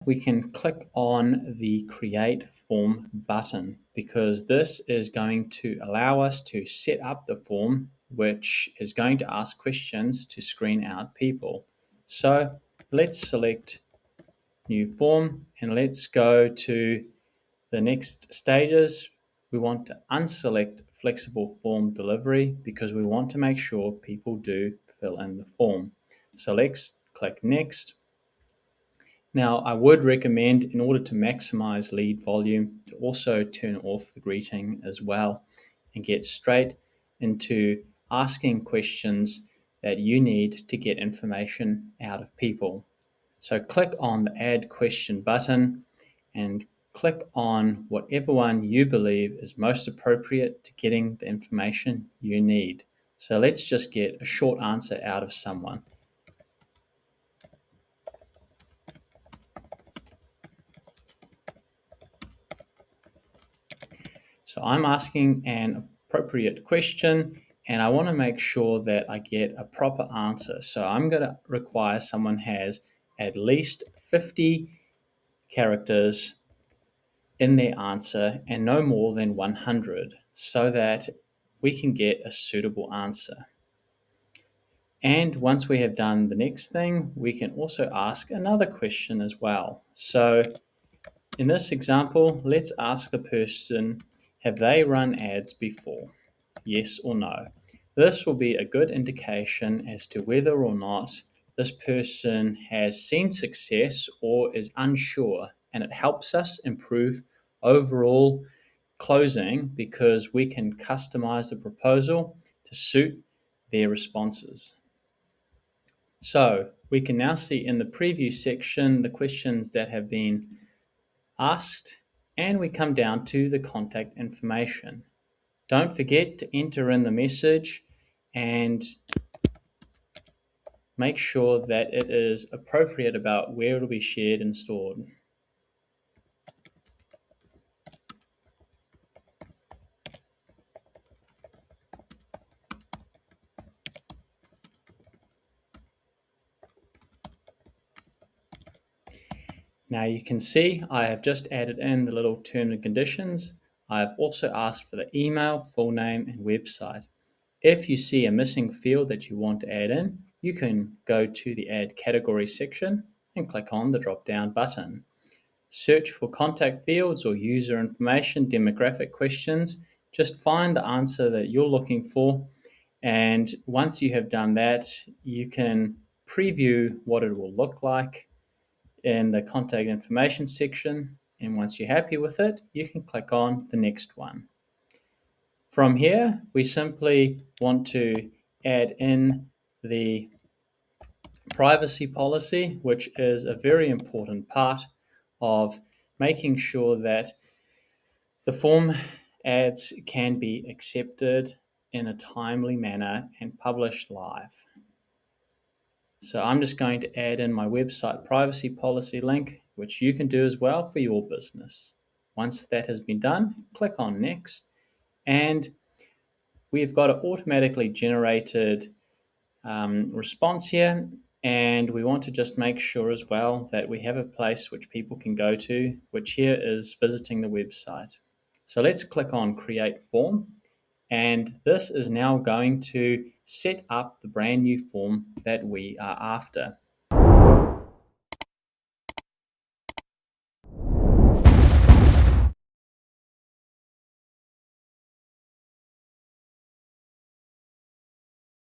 we can click on the Create Form button, because this is going to allow us to set up the form, which is going to ask questions to screen out people. So let's select New Form and let's go to the next stages. We want to unselect Flexible Form Delivery because we want to make sure people do fill in the form. So let's click Next. Now, I would recommend, in order to maximize lead volume, to also turn off the greeting as well and get straight into asking questions that you need to get information out of people. So click on the Add Question button and click on whatever one you believe is most appropriate to getting the information you need. So let's just get a short answer out of someone. So I'm asking an appropriate question and I want to make sure that I get a proper answer. So I'm going to require someone has at least 50 characters in their answer and no more than 100 so that we can get a suitable answer. And once we have done the next thing, we can also ask another question as well. So in this example, let's ask the person, have they run ads before? Yes or no. This will be a good indication as to whether or not this person has seen success or is unsure, and it helps us improve overall closing because we can customize the proposal to suit their responses. So we can now see in the preview section the questions that have been asked, and we come down to the contact information. Don't forget to enter in the message and make sure that it is appropriate about where it will be shared and stored. Now you can see I have just added in the little terms and conditions. I have also asked for the email, full name, and website. If you see a missing field that you want to add in, you can go to the Add Category section and click on the drop-down button. Search for contact fields or user information, demographic questions. Just find the answer that you're looking for, and once you have done that, you can preview what it will look like in the contact information section, and once you're happy with it, you can click on the next one. From here, we simply want to add in the privacy policy, which is a very important part of making sure that the form ads can be accepted in a timely manner and published live. So I'm just going to add in my website privacy policy link, which you can do as well for your business. Once that has been done, click on Next, and we've got an automatically generated response here, and we want to just make sure as well that we have a place which people can go to, which here is visiting the website. So let's click on Create Form, and this is now going to set up the brand new form that we are after.